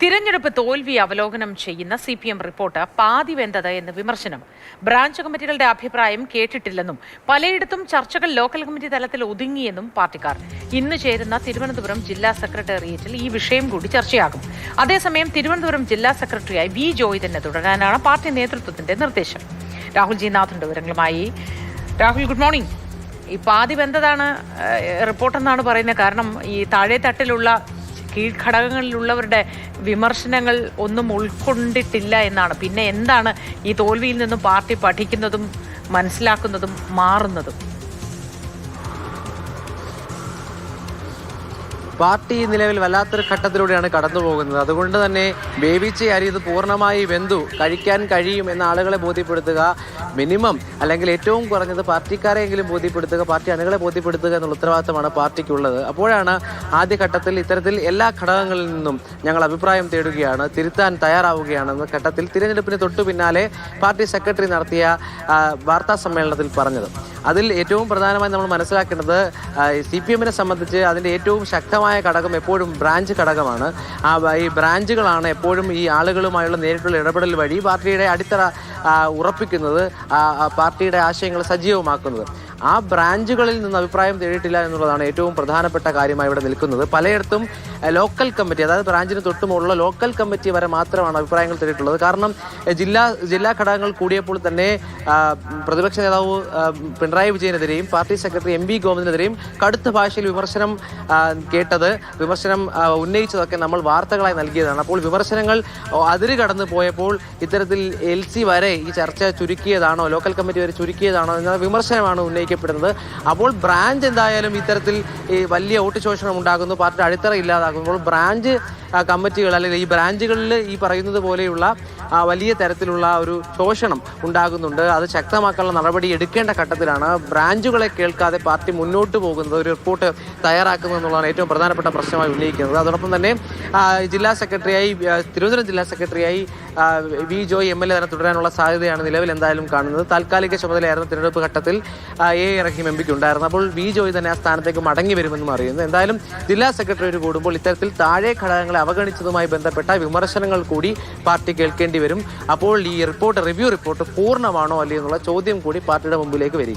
തിരഞ്ഞെടുപ്പ് തോൽവി അവലോകനം ചെയ്യുന്ന CPM റിപ്പോർട്ട് പാതി വെന്തത് എന്ന് വിമർശനം. ബ്രാഞ്ച് കമ്മിറ്റികളുടെ അഭിപ്രായം കേട്ടിട്ടില്ലെന്നും പലയിടത്തും ചർച്ചകൾ ലോക്കൽ കമ്മിറ്റി തലത്തിൽ ഒതുങ്ങിയെന്നും പാർട്ടിക്കാർ. ഇന്ന് ചേരുന്ന തിരുവനന്തപുരം ജില്ലാ സെക്രട്ടേറിയറ്റിൽ ഈ വിഷയം കൂടി ചർച്ചയാകും. അതേസമയം തിരുവനന്തപുരം ജില്ലാ സെക്രട്ടറിയായി വി ജോയ് തന്നെ തുടരാനാണ് പാർട്ടി നേതൃത്വത്തിന്റെ നിർദ്ദേശം. രാഹുൽ ജി നാഥിന്റെ വിവരങ്ങളുമായി. Rahul, good morning. ഈ പാതി വെന്തതാണ് റിപ്പോർട്ടെന്നാണ് പറയുന്നത്. കാരണം ഈ താഴെ തട്ടിലുള്ള കീഴ്ഘടകങ്ങളിലുള്ളവരുടെ വിമർശനങ്ങൾ ഒന്നും ഉൾക്കൊണ്ടിട്ടില്ല എന്നാണ്. പിന്നെ എന്താണ് ഈ തോൽവിയിൽ നിന്നും പാർട്ടി പഠിക്കുന്നതും മനസ്സിലാക്കുന്നതും മാറുന്നതും? പാർട്ടി നിലവിൽ വല്ലാത്തൊരു ഘട്ടത്തിലൂടെയാണ് കടന്നു പോകുന്നത്. അതുകൊണ്ട് തന്നെ വേവിച്ച അരി ഇത് പൂർണ്ണമായി വെന്തു കഴിക്കാൻ കഴിയും എന്ന ആളുകളെ ബോധ്യപ്പെടുത്തുക, മിനിമം അല്ലെങ്കിൽ ഏറ്റവും കുറഞ്ഞത് പാർട്ടിക്കാരെങ്കിലും ബോധ്യപ്പെടുത്തുക, പാർട്ടി അണികളെ ബോധ്യപ്പെടുത്തുക എന്നുള്ള ഉത്തരവാദിത്തമാണ് പാർട്ടിക്കുള്ളത്. അപ്പോഴാണ് ആദ്യഘട്ടത്തിൽ ഇത്തരത്തിൽ എല്ലാ ഘടകങ്ങളിൽ നിന്നും ഞങ്ങൾ അഭിപ്രായം തേടുകയാണ്, തിരുത്താൻ തയ്യാറാവുകയാണെന്ന ഘട്ടത്തിൽ തിരഞ്ഞെടുപ്പിന് തൊട്ടു പിന്നാലെ പാർട്ടി സെക്രട്ടറി നടത്തിയ വാർത്താ സമ്മേളനത്തിൽ പറഞ്ഞത്. അതിൽ ഏറ്റവും പ്രധാനമായി നമ്മൾ മനസ്സിലാക്കേണ്ടത് CPM-നെ സംബന്ധിച്ച് അതിൻ്റെ ഏറ്റവും ശക്തമായ ഘടകം എപ്പോഴും ബ്രാഞ്ച് ഘടകമാണ്. ഈ ബ്രാഞ്ചുകളാണ് എപ്പോഴും ഈ ആളുകളുമായുള്ള നേരിട്ടുള്ള ഇടപെടൽ വഴി പാർട്ടിയുടെ അടിത്തറ ഉറപ്പിക്കുന്നത്, പാർട്ടിയുടെ ആശയങ്ങൾ സജീവമാക്കുന്നത്. ആ ബ്രാഞ്ചുകളിൽ നിന്ന് അഭിപ്രായം തേടിയിട്ടില്ല എന്നുള്ളതാണ് ഏറ്റവും പ്രധാനപ്പെട്ട കാര്യമായി ഇവിടെ നിൽക്കുന്നത്. പലയിടത്തും ലോക്കൽ കമ്മിറ്റി, അതായത് ബ്രാഞ്ചിന് തൊട്ടുമുള്ള ലോക്കൽ കമ്മിറ്റി വരെ മാത്രമാണ് അഭിപ്രായങ്ങൾ തേടിയിട്ടുള്ളത്. കാരണം ജില്ലാ ഘടകങ്ങൾ കൂടിയപ്പോൾ തന്നെ പ്രതിപക്ഷ നേതാവ് പിണറായി വിജയനെതിരെയും പാർട്ടി സെക്രട്ടറി MV ഗോവിന്ദനെതിരെയും കടുത്ത ഭാഷയിൽ വിമർശനം ഉന്നയിച്ചതൊക്കെ നമ്മൾ വാർത്തകളായി നൽകിയതാണ്. അപ്പോൾ വിമർശനങ്ങൾ അതിര് കടന്നു പോയപ്പോൾ ഇത്തരത്തിൽ LC വരെ ഈ ചർച്ച ചുരുക്കിയതാണോ, ലോക്കൽ കമ്മിറ്റി വരെ ചുരുക്കിയതാണോ എന്ന വിമർശനമാണ് ഉന്നയിക്കപ്പെടുന്നത്. അപ്പോൾ ബ്രാഞ്ച് എന്തായാലും ഇത്തരത്തിൽ ഈ വലിയ വോട്ട് ശോഷണം ഉണ്ടാകുന്നു, പാർട്ടിയുടെ അടിത്തറ ഇല്ലാതാകുമ്പോൾ ബ്രാഞ്ച് കമ്മിറ്റികൾ അല്ലെങ്കിൽ ഈ ബ്രാഞ്ചുകളിൽ ഈ പറയുന്നത് പോലെയുള്ള വലിയ തരത്തിലുള്ള ഒരു ശോഷണം ഉണ്ടാകുന്നുണ്ട്. അത് ശക്തമാക്കാനുള്ള നടപടി എടുക്കേണ്ട ഘട്ടത്തിലാണ് ബ്രാഞ്ചുകളെ കേൾക്കാതെ പാർട്ടി മുന്നോട്ട് പോകുന്നത്, ഒരു റിപ്പോർട്ട് തയ്യാറാക്കുന്നത് എന്നുള്ളതാണ് ഏറ്റവും പ്രധാനപ്പെട്ട പ്രശ്നമായി ഉന്നയിക്കുന്നത്. അതോടൊപ്പം തന്നെ തിരുവനന്തപുരം ജില്ലാ സെക്രട്ടറിയായി വി ജോയ് MLA തന്നെ തുടരാനുള്ള സാധ്യതയാണ് നിലവിൽ എന്തായാലും കാണുന്നത്. താൽക്കാലിക ചുമതലയായിരുന്നു തിരഞ്ഞെടുപ്പ് ഘട്ടത്തിൽ റഹീം MPക്ക് ഉണ്ടായിരുന്നു. അപ്പോൾ വി ജോയ് തന്നെ ആ സ്ഥാനത്തേക്ക് മടങ്ങി വരുമെന്നും അറിയുന്നു. എന്തായാലും ജില്ലാ സെക്രട്ടറി കൂടുമ്പോൾ ഇത്തരത്തിൽ താഴെ ഘടകങ്ങളെ അവഗണിച്ചതുമായി ബന്ധപ്പെട്ട വിമർശനങ്ങൾ കൂടി പാർട്ടി കേൾക്കേണ്ടി വരും. അപ്പോൾ ഈ റിവ്യൂ റിപ്പോർട്ട് പൂർണ്ണമാണോ അല്ലയോ എന്നുള്ള ചോദ്യം കൂടി പാർട്ടിയുടെ മുമ്പിലേക്ക് വരികയാണ്.